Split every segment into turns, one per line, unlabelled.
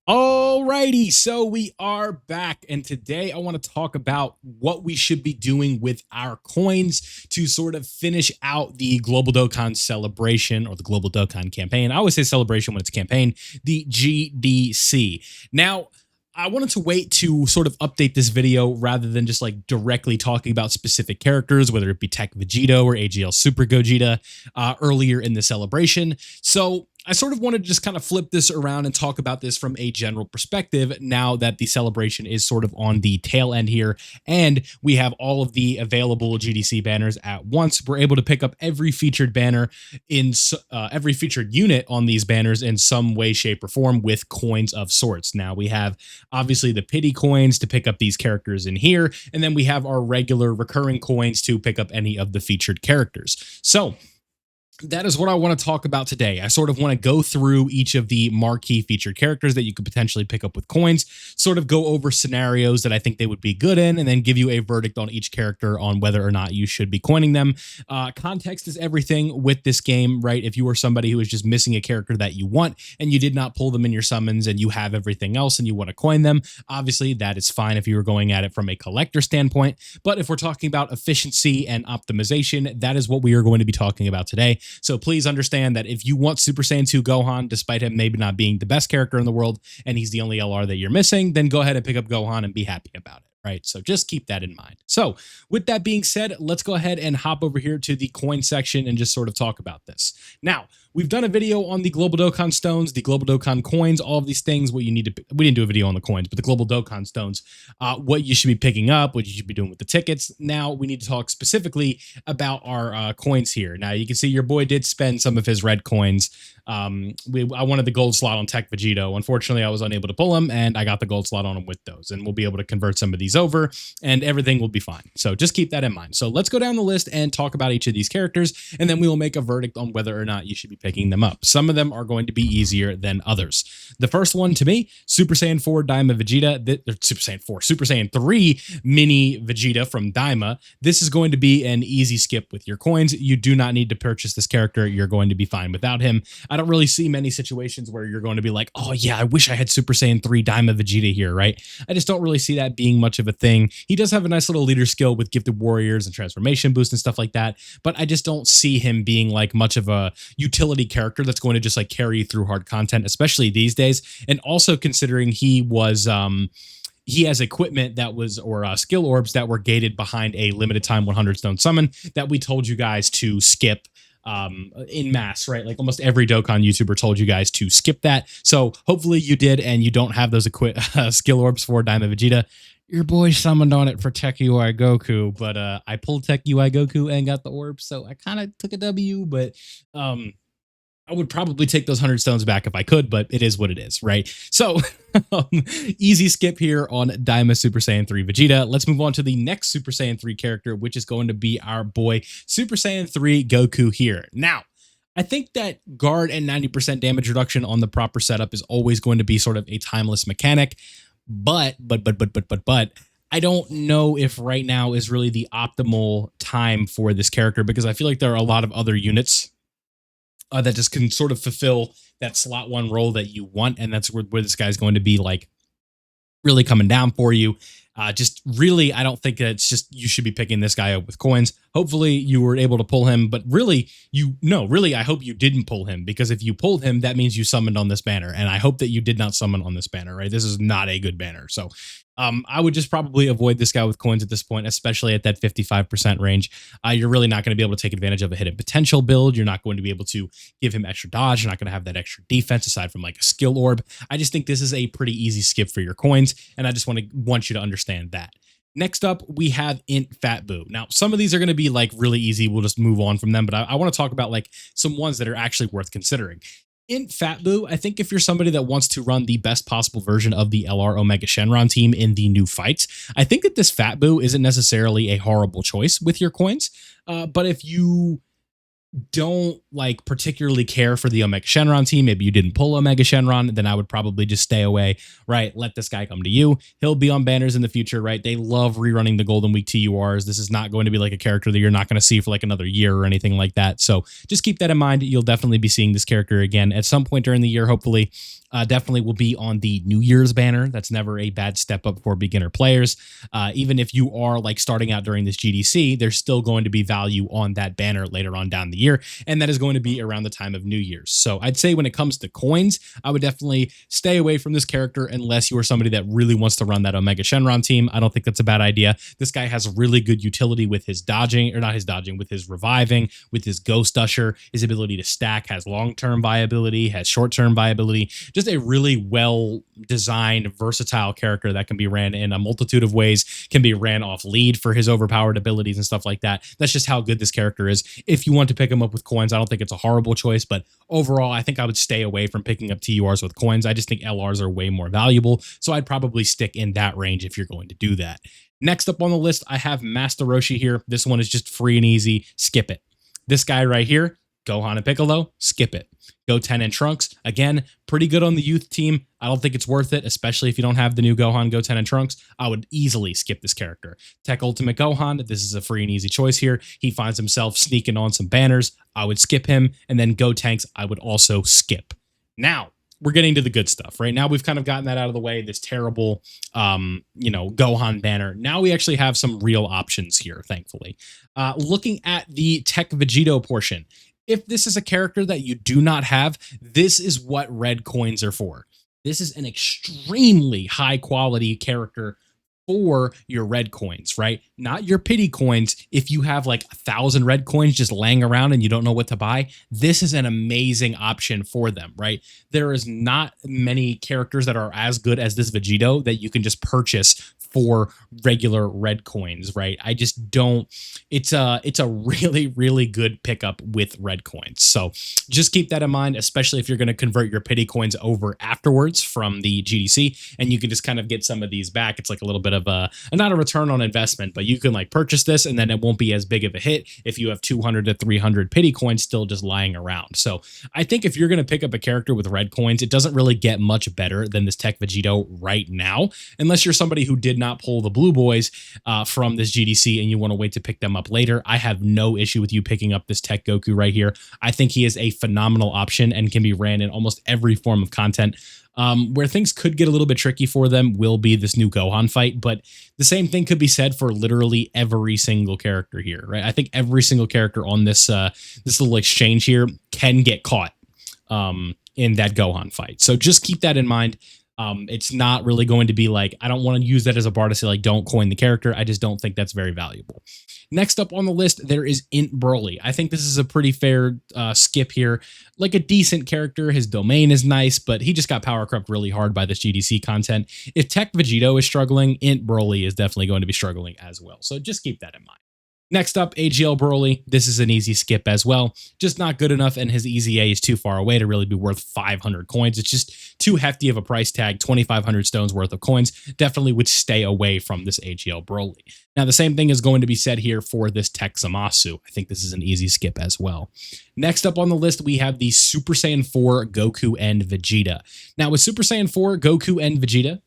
Alrighty, so we are back, and today I want to talk about what we should be doing with our coins to sort of finish out the Global Dokkan celebration or the Global Dokkan campaign. I always say celebration when it's campaign, the GDC. Now, I wanted to wait to sort of update this video rather than just like directly talking about specific characters, whether it be Tech Vegito or AGL Super Gogeta earlier in the celebration. So I sort of wanted to just kind of flip this around and talk about this from a general perspective now that the celebration is sort of on the tail end here and we have all of the available GDC banners at once. We're able to pick up every featured banner in every featured unit on these banners in some way, shape, or form with coins of sorts. Now we have obviously the pity coins to pick up these characters in here, and then we have our regular recurring coins to pick up any of the featured characters. So that is what I want to talk about today. I sort of want to go through each of the marquee featured characters that you could potentially pick up with coins, sort of go over scenarios that I think they would be good in, and then give you a verdict on each character on whether or not you should be coining them. Context is everything with this game, right? If you are somebody who is just missing a character that you want and you did not pull them in your summons and you have everything else and you want to coin them, obviously that is fine if you were going at it from a collector standpoint. But if we're talking about efficiency and optimization, that is what we are going to be talking about today. So please understand that if you want Super Saiyan 2 Gohan, despite him maybe not being the best character in the world, and he's the only LR that you're missing, then go ahead and pick up Gohan and be happy about it, right? So just keep that in mind. So with that being said, let's go ahead and hop over here to the coin section and just sort of talk about this. Now, we've done a video on the Global Dokkan stones, the Global Dokkan coins, all of these things, what you need to, we didn't do a video on the coins, but the Global Dokkan stones, what you should be picking up, what you should be doing with the tickets. Now we need to talk specifically about our coins here. Now you can see your boy did spend some of his red coins. I wanted the gold slot on Tech Vegito. Unfortunately, I was unable to pull him, and I got the gold slot on him with those. And we'll be able to convert some of these over, and everything will be fine. So just keep that in mind. So let's go down the list and talk about each of these characters, and then we will make a verdict on whether or not you should be picking them up. Some of them are going to be easier than others. The first one to me, Super Saiyan 4 Daima Vegeta, Super Saiyan 3 Mini Vegeta from Daima. This is going to be an easy skip with your coins. You do not need to purchase this character. You're going to be fine without him. I don't really see many situations where you're going to be like, oh yeah, I wish I had Super Saiyan 3 Daima Vegeta here, right? I just don't really see that being much of a thing. He does have a nice little leader skill with Gifted Warriors and transformation boost and stuff like that, but I just don't see him being like much of a utility character that's going to just like carry you through hard content, especially these days. And also considering he was he has equipment that was, or skill orbs that were gated behind a limited time 100 stone summon that we told you guys to skip in mass, right? Like almost every Dokkan YouTuber told you guys to skip that. So hopefully you did, and you don't have those skill orbs for Daima Vegeta. Your boy summoned on it for Tech UI Goku, but I pulled Tech UI Goku and got the orb, so I kind of took a W, but I would probably take those 100 stones back if I could, but it is what it is, right? So easy skip here on Daima Super Saiyan 3 Vegeta. Let's move on to the next Super Saiyan 3 character, which is going to be our boy Super Saiyan 3 Goku here. Now, I think that guard and 90% damage reduction on the proper setup is always going to be sort of a timeless mechanic, but I don't know if right now is really the optimal time for this character, because I feel like there are a lot of other units that just can sort of fulfill that slot one role that you want. And that's where this guy's going to be like really coming down for you. Just really, I don't think that it's just you should be picking this guy up with coins. Hopefully you were able to pull him, but really, I hope you didn't pull him, because if you pulled him, that means you summoned on this banner. And I hope that you did not summon on this banner, right? This is not a good banner. So I would just probably avoid this guy with coins at this point, especially at that 55% range. You're really not going to be able to take advantage of a hidden potential build. You're not going to be able to give him extra dodge. You're not going to have that extra defense aside from like a skill orb. I just think this is a pretty easy skip for your coins, and I just want you to understand that. Next up, we have Int Fat Boo. Now, some of these are going to be like really easy. We'll just move on from them, but I want to talk about like some ones that are actually worth considering. In Fat Boo, I think if you're somebody that wants to run the best possible version of the LR Omega Shenron team in the new fights, I think that this Fat Boo isn't necessarily a horrible choice with your coins. But if you don't like particularly care for the Omega Shenron team, maybe you didn't pull Omega Shenron, then I would probably just stay away, right? Let this guy come to you. He'll be on banners in the future, right? They love rerunning the Golden Week TURs. This is not going to be like a character that you're not going to see for like another year or anything like that. So just keep that in mind. You'll definitely be seeing this character again at some point during the year, hopefully. Definitely will be on the New Year's banner. That's never a bad step up for beginner players. Even if you are like starting out during this GDC, there's still going to be value on that banner later on down the year, and that is going to be around the time of New Year's. So I'd say when it comes to coins, I would definitely stay away from this character unless you are somebody that really wants to run that Omega Shenron team. I don't think that's a bad idea. This guy has really good utility with his dodging, or not his dodging, with his reviving, with his Ghost Usher. His ability to stack has long-term viability, has short-term viability. Just a really well-designed, versatile character that can be ran in a multitude of ways, can be ran off lead for his overpowered abilities and stuff like that. That's just how good this character is. If you want to pick him up with coins, I don't think it's a horrible choice, but overall, I think I would stay away from picking up TURs with coins. I just think LRs are way more valuable, so I'd probably stick in that range if you're going to do that. Next up on the list, I have Master Roshi here. This one is just free and easy. Skip it. This guy right here, Gohan and Piccolo, skip it. Goten and Trunks, again, pretty good on the youth team. I don't think it's worth it, especially if you don't have the new Gohan, Goten, and Trunks. I would easily skip this character. Tech Ultimate Gohan, this is a free and easy choice here. He finds himself sneaking on some banners. I would skip him. And then Gotenks, I would also skip. Now, we're getting to the good stuff, right? Now we've kind of gotten that out of the way, this terrible, Gohan banner. Now we actually have some real options here, thankfully. Looking at the Tech Vegito portion, if this is a character that you do not have, this is what red coins are for. This is an extremely high quality character for your red coins, right? Not your pity coins. If you have like 1,000 red coins just laying around and you don't know what to buy, this is an amazing option for them, right? There is not many characters that are as good as this Vegito that you can just purchase for regular red coins, right? I just don't. It's a really, really good pickup with red coins. So just keep that in mind, especially if you're going to convert your pity coins over afterwards from the GDC, and you can just kind of get some of these back. It's like a little bit of a not a return on investment, but you can like purchase this and then it won't be as big of a hit if you have 200 to 300 pity coins still just lying around. So I think if you're going to pick up a character with red coins, it doesn't really get much better than this Tech Vegito right now, unless you're somebody who did not pull the blue boys from this GDC and you want to wait to pick them up later. I have no issue with you picking up this Tech Goku right here. I think he is a phenomenal option and can be ran in almost every form of content. Where things could get a little bit tricky for them will be this new Gohan fight, but the same thing could be said for literally every single character here, right? I think every single character on this this little exchange here can get caught in that Gohan fight. So just keep that in mind. It's not really going to be like, I don't want to use that as a bar to say like, don't coin the character. I just don't think that's very valuable. Next up on the list, there is Int Broly. I think this is a pretty fair skip here. Like a decent character. His domain is nice, but he just got power crept really hard by this GDC content. If Tech Vegito is struggling, Int Broly is definitely going to be struggling as well. So just keep that in mind. Next up, AGL Broly. This is an easy skip as well. Just not good enough, and his EZA is too far away to really be worth 500 coins. It's just too hefty of a price tag, 2,500 stones worth of coins. Definitely would stay away from this AGL Broly. Now, the same thing is going to be said here for this Tech Zamasu. I think this is an easy skip as well. Next up on the list, we have the Super Saiyan 4 Goku and Vegeta. Now, with Super Saiyan 4 Goku and Vegeta,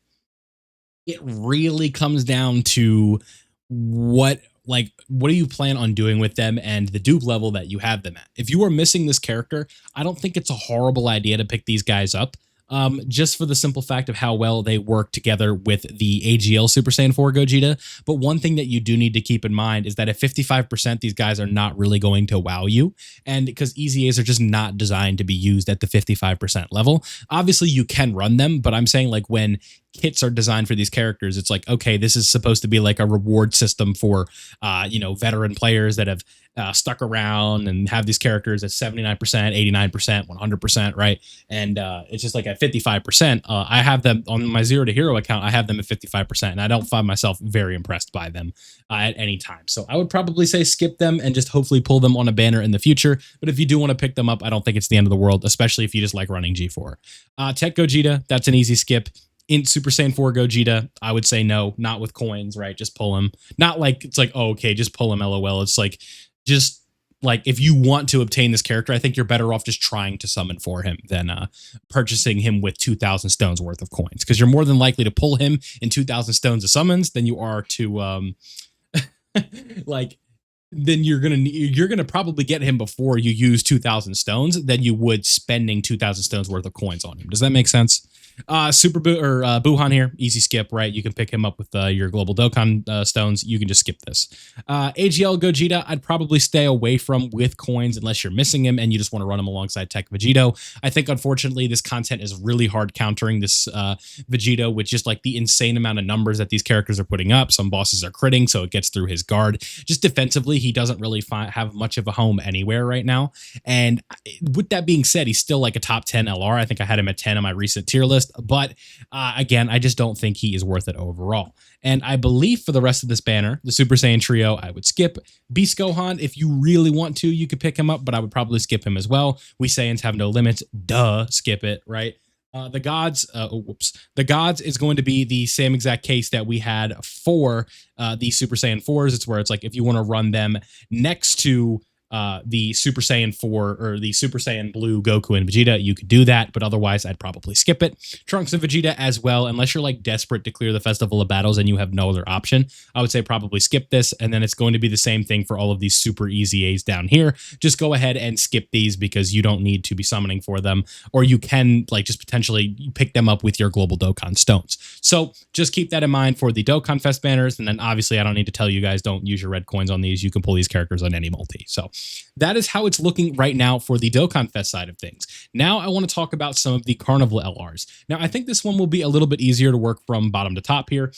it really comes down to what do you plan on doing with them and the dupe level that you have them at? If you are missing this character, I don't think it's a horrible idea to pick these guys up. Just for the simple fact of how well they work together with the AGL Super Saiyan 4 Gogeta. But one thing that you do need to keep in mind is that at 55%, these guys are not really going to wow you. And because EZAs are just not designed to be used at the 55% level. Obviously, you can run them, but I'm saying like when kits are designed for these characters, it's like, okay, this is supposed to be like a reward system for, veteran players that have stuck around and have these characters at 79%, 89%, 100%, right? And it's just like at 55%, I have them on my Zero to Hero account. I have them at 55%, and I don't find myself very impressed by them at any time. So I would probably say skip them and just hopefully pull them on a banner in the future. But if you do want to pick them up, I don't think it's the end of the world, especially if you just like running G4. Tech Gogeta, that's an easy skip. In Super Saiyan 4 Gogeta, I would say no, not with coins, right? Just pull him. Not like it's like, oh, okay, just pull him, LOL. It's like, just like if you want to obtain this character, I think you're better off just trying to summon for him than purchasing him with 2,000 stones worth of coins, because you're more than likely to pull him in 2,000 stones of summons than you are to like then you're gonna probably get him before you use 2,000 stones than you would spending 2,000 stones worth of coins on him. Does that make sense? Super Buhan here, easy skip, right? You can pick him up with your global Dokkan stones. You can just skip this. AGL Gogeta, I'd probably stay away from with coins unless you're missing him and you just want to run him alongside Tech Vegito. I think unfortunately this content is really hard countering this Vegito with just like the insane amount of numbers that these characters are putting up. Some bosses are critting, so it gets through his guard. Just defensively, he doesn't really have much of a home anywhere right now. And with that being said, he's still like a top 10 LR. I think I had him at 10 on my recent tier list. But again, I just don't think he is worth it overall. And I believe for the rest of this banner, the Super Saiyan trio, I would skip. Beast Gohan, if you really want to, you could pick him up, but I would probably skip him as well. We Saiyans have no limits. Duh, skip it, right? The gods, the gods is going to be the same exact case that we had for the Super Saiyan 4s. It's where it's like if you want to run them next to the Super Saiyan 4 or the Super Saiyan Blue Goku and Vegeta, you could do that, but otherwise I'd probably skip it. Trunks and Vegeta as well, unless you're like desperate to clear the Festival of Battles and you have no other option, I would say probably skip this. And then it's going to be the same thing for all of these super easy A's down here. Just go ahead and skip these because you don't need to be summoning for them, or you can like just potentially pick them up with your global Dokkan stones. So just keep that in mind for the Dokkan Fest banners. And then obviously I don't need to tell you guys, don't use your red coins on these. You can pull these characters on any multi. So that is how it's looking right now for the Dokkan Fest side of things. Now I want to talk about some of the Carnival LRs. Now I think this one will be a little bit easier to work from bottom to top here,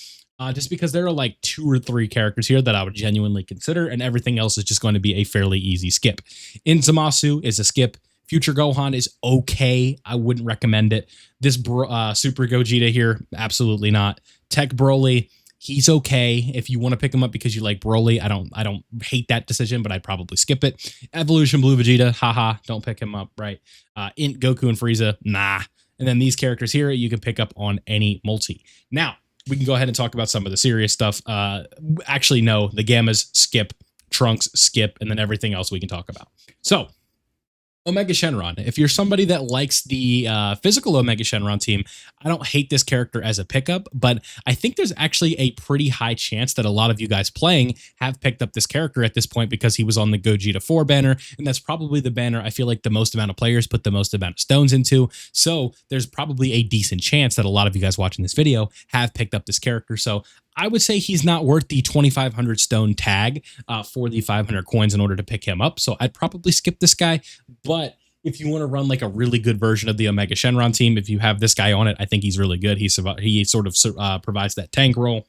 just because there are like 2 or 3 characters here that I would genuinely consider, and everything else is just going to be a fairly easy skip. Inzamasu is a skip. Future Gohan is okay. I wouldn't recommend it. This Super Gogeta here, absolutely not. Tech Broly, he's okay if you want to pick him up because you like Broly. I don't hate that decision, but I'd probably skip it. Evolution Blue Vegeta, haha, don't pick him up, right? Int Goku and Frieza, nah. And then these characters here, you can pick up on any multi. Now, we can go ahead and talk about some of the serious stuff. Actually, no, the Gammas, skip. Trunks, skip. And then everything else we can talk about. So, Omega Shenron. If you're somebody that likes the physical Omega Shenron team, I don't hate this character as a pickup, but I think there's actually a pretty high chance that a lot of you guys playing have picked up this character at this point because he was on the Gogeta 4 banner, and that's probably the banner I feel like the most amount of players put the most amount of stones into. So there's probably a decent chance that a lot of you guys watching this video have picked up this character. So I would say he's not worth the 2,500 stone tag for the 500 coins in order to pick him up. So I'd probably skip this guy. But if you want to run like a really good version of the Omega Shenron team, if you have this guy on it, I think he's really good. He sort of provides that tank role,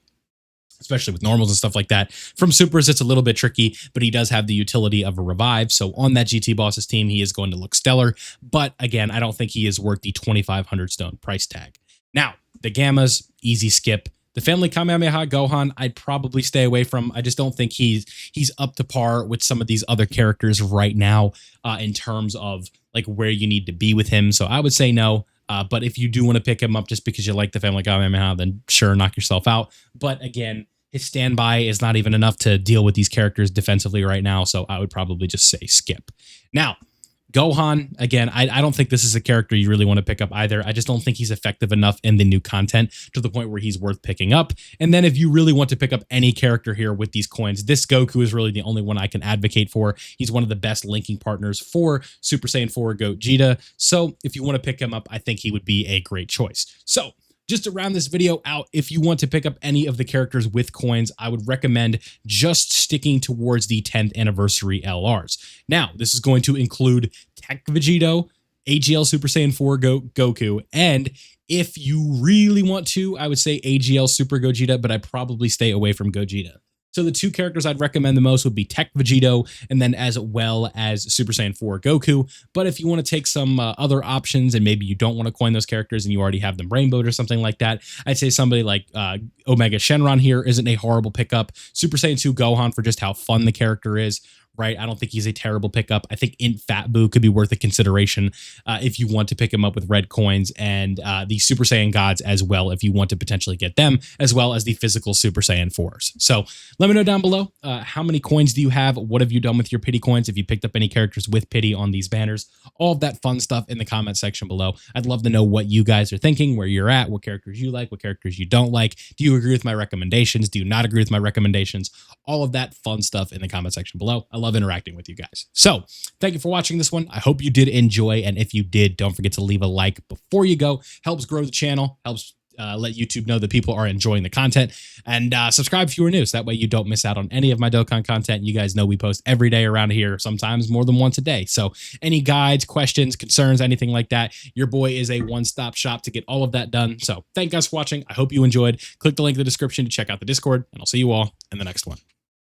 especially with normals and stuff like that. From supers, it's a little bit tricky, but he does have the utility of a revive. So on that GT Bosses team, he is going to look stellar. But again, I don't think he is worth the 2,500 stone price tag. Now, the Gammas, easy skip. The Family Kamehameha Gohan, I'd probably stay away from. I just don't think he's up to par with some of these other characters right now in terms of like where you need to be with him. So I would say no. But if you do want to pick him up just because you like the Family Kamehameha, then sure, knock yourself out. But again, his standby is not even enough to deal with these characters defensively right now. So I would probably just say skip. Now, Gohan, again, I don't think this is a character you really want to pick up either. I just don't think he's effective enough in the new content to the point where he's worth picking up. And then if you really want to pick up any character here with these coins, this Goku is really the only one I can advocate for. He's one of the best linking partners for Super Saiyan 4 Gogeta. So if you want to pick him up, I think he would be a great choice. So just to round this video out, if you want to pick up any of the characters with coins, I would recommend just sticking towards the 10th anniversary LRs. Now, this is going to include Tech Vegito, AGL Super Saiyan 4 Goku, and if you really want to, I would say AGL Super Gogeta, but I'd probably stay away from Gogeta. So the 2 characters I'd recommend the most would be Tech Vegito and then as well as Super Saiyan 4 Goku. But if you want to take some other options and maybe you don't want to coin those characters and you already have them rainbowed or something like that, I'd say somebody like Omega Shenron here isn't a horrible pickup. Super Saiyan 2 Gohan for just how fun the character is. right? I don't think he's a terrible pickup. I think Int Fat Boo could be worth a consideration if you want to pick him up with red coins, and the Super Saiyan Gods as well, if you want to potentially get them, as well as the physical Super Saiyan 4s. So let me know down below, how many coins do you have? What have you done with your pity coins? If you picked up any characters with pity on these banners, all of that fun stuff in the comment section below. I'd love to know what you guys are thinking, where you're at, what characters you like, what characters you don't like. Do you agree with my recommendations? Do you not agree with my recommendations? All of that fun stuff in the comment section below. I love interacting with you guys. So thank you for watching this one. I hope you did enjoy. And if you did, don't forget to leave a like before you go. Helps grow the channel, helps let YouTube know that people are enjoying the content, and subscribe if you are new, so that way you don't miss out on any of my Dokkan content. You guys know we post every day around here, sometimes more than once a day. So any guides, questions, concerns, anything like that, your boy is a one-stop shop to get all of that done. So thank you guys for watching. I hope you enjoyed. Click the link in the description to check out the Discord, and I'll see you all in the next one.